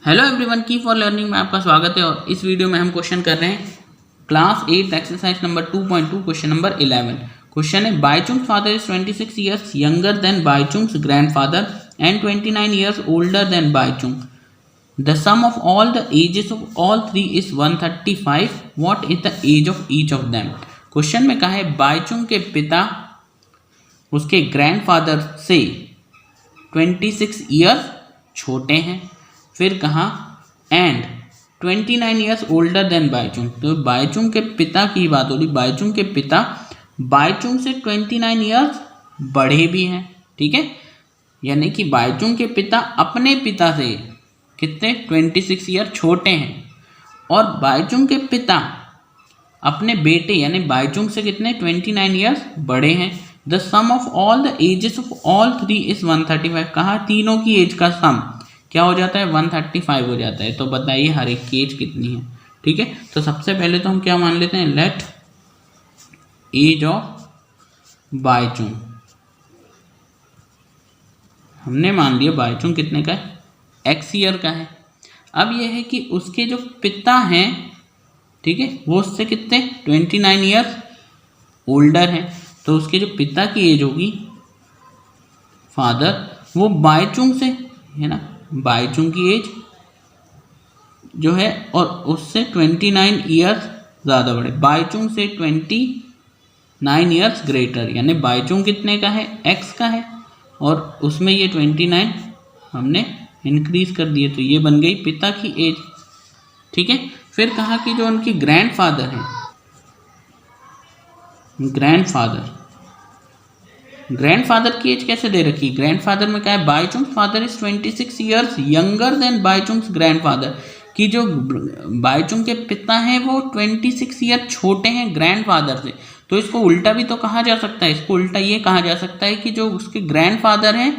Hello everyone, की for learning में आपका स्वागत है। और इस वीडियो में हम क्वेश्चन कर रहे हैं class 8 exercise number 2.2 question number 11। Question है Baichung's father is 26 years younger than Baichung's grandfather and 29 years older than Baichung. The sum of all the ages of all three is 135। What is the age of each of them. Question में कहा है बाईचुंग के पिता उसके grandfather से 26 years छोटे हैं। फिर कहा and 29 years older than Bhaichung. तो बाईचुंग के पिता की बात हो रही। बाईचुंग के पिता बाईचुंग से 29 ईयर्स बड़े भी हैं। ठीक है, यानी कि बाईचुंग के पिता अपने पिता से कितने 26 ईयर छोटे हैं। और बाईचुंग के पिता अपने बेटे यानी बाईचुंग से कितने 29 ईयर्स बड़े हैं। The sum of all the ages of all three is 135। कहा तीनों की एज का सम क्या हो जाता है 135 हो जाता है। तो बताइए हर एक की एज कितनी है। ठीक है, तो सबसे पहले तो हम क्या मान लेते हैं, लेट एज ऑफ बाईचुंग। हमने मान लिया बाईचुंग कितने का है, एक्स ईयर का है। अब यह है कि उसके जो पिता हैं, ठीक है, वो उससे कितने 29 ईयर्स ओल्डर हैं। तो उसके जो पिता की एज होगी फादर, वो बाईचुंग से है ना, बाईचुंग की एज जो है और उससे 29 ईयर्स ज़्यादा बड़े, बाईचुंग से 29 ईयर्स ग्रेटर, यानी बाईचुंग कितने का है, एक्स का है, और उसमें ये 29 हमने इंक्रीज कर दिए, तो ये बन गई पिता की एज। ठीक है, फिर कहा कि जो उनके ग्रैंडफादर हैं, ग्रैंडफादर की एज कैसे दे रखी। ग्रैंडफादर में क्या है, Baichung father is 26 years younger than Baichung's grandfather. कि जो बाईचुंग के पिता हैं वो 26 ईयर छोटे हैं ग्रैंडफादर से। तो इसको उल्टा भी तो कहा जा सकता है। इसको उल्टा ये कहा जा सकता है कि जो उसके ग्रैंडफादर हैं,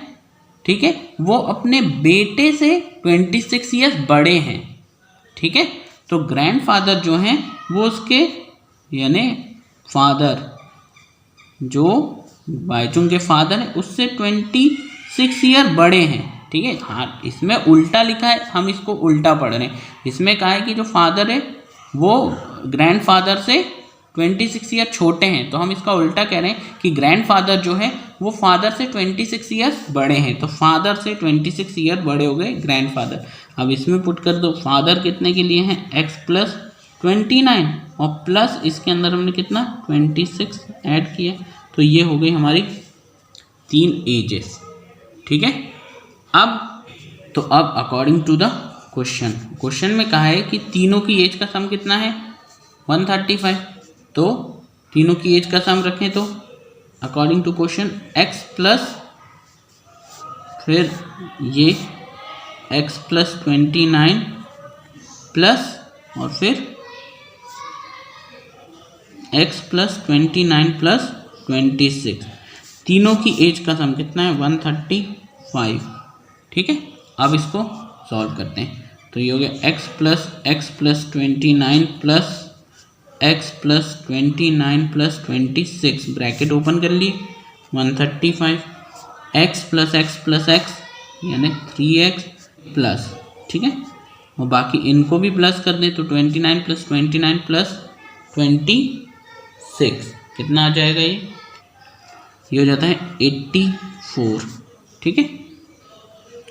ठीक है, वो अपने बेटे से 26 ईयर्स बड़े हैं। ठीक है, तो ग्रैंडफादर जो हैं वो उसके यानी फादर, जो बाईचुंग के फादर है उससे 26 ईयर बड़े हैं। ठीक है, हाँ इसमें उल्टा लिखा है, हम इसको उल्टा पढ़ रहे हैं। इसमें कहा है कि जो फादर है वो ग्रैंडफादर से 26 ईयर छोटे हैं, तो हम इसका उल्टा कह रहे हैं कि ग्रैंडफादर जो है वो फादर से 26 ईयर्स बड़े हैं। तो फादर से 26 ईयर बड़े हो गए ग्रैंडफादर। अब इसमें पुट कर दो, फादर कितने के लिए हैं x प्लस 29 और प्लस इसके अंदर हमने कितना 26 ऐड किया, तो ये हो गई हमारी 3 एजेस। ठीक है, अब अकॉर्डिंग टू द क्वेश्चन में कहा है कि तीनों की एज का सम कितना है 135। तो तीनों की एज का सम रखें तो according to question x plus फिर ये x प्लस 29 प्लस और फिर x प्लस 29 प्लस 26, तीनों की एज का सम कितना है 135। ठीक है, अब इसको सॉल्व करते हैं। तो ये हो गया x plus 29 plus x plus 29 plus 26 bracket open कर लिए 135, x प्लस x यानी 3x प्लस, ठीक है, और बाकी इनको भी प्लस कर दें तो 29 प्लस 29 प्लस 26 कितना आ जाएगा, ये हो जाता है 84। ठीक है,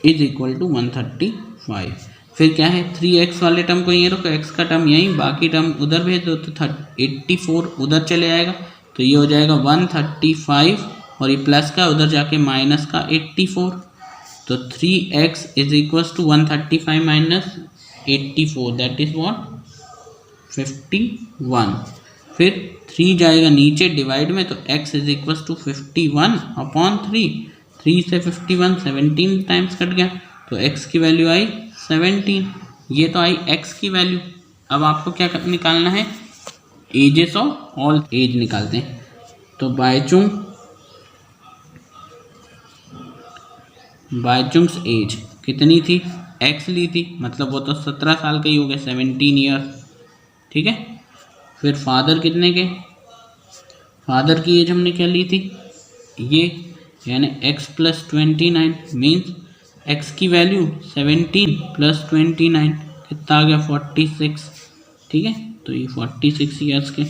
इज इक्वल टू 135। फिर क्या है 3x वाले टर्म को यहीं रखो, x का टर्म यहीं, बाकी टर्म उधर भेज दो तो 84 उधर चले जाएगा, तो ये हो जाएगा 135 और ये प्लस का उधर जाके माइनस का 84। तो 3x is equal to 135 minus 84 that is what 51। फिर 3 जाएगा नीचे डिवाइड में, तो x is equal to 51 upon 3 से 51 17 टाइम्स कट गया, तो x की वैल्यू आई 17। ये तो आई x की वैल्यू। अब आपको क्या निकालना है, एजेस ऑफ ऑल एज निकालते हैं। तो बाईचुंग्स एज कितनी थी, x ली थी, मतलब वो तो 17 साल का ही हो गया 17 ईयर्स। ठीक है, फिर फादर कितने के, फादर की एज हमने क्या ली थी ये, यानी x प्लस 29 मीन्स एक्स की वैल्यू 17 प्लस 29 कितना आ गया 46, ठीक है। तो ये 46 ईयर्स के।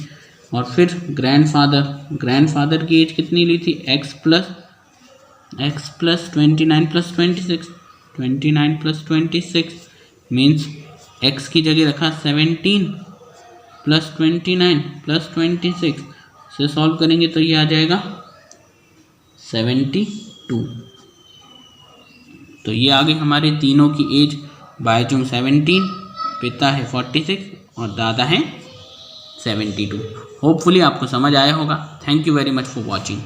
और फिर ग्रैंडफादर की एज कितनी ली थी, x plus 29 plus 26, 29 plus 26 means x की जगह रखा 17 प्लस 29 प्लस 26 से सॉल्व करेंगे तो ये आ जाएगा 72। तो ये आ गई हमारे तीनों की एज, बायचुंग 17, पिता है 46 और दादा है 72। होपफुली आपको समझ आया होगा। Thank you very much for watching.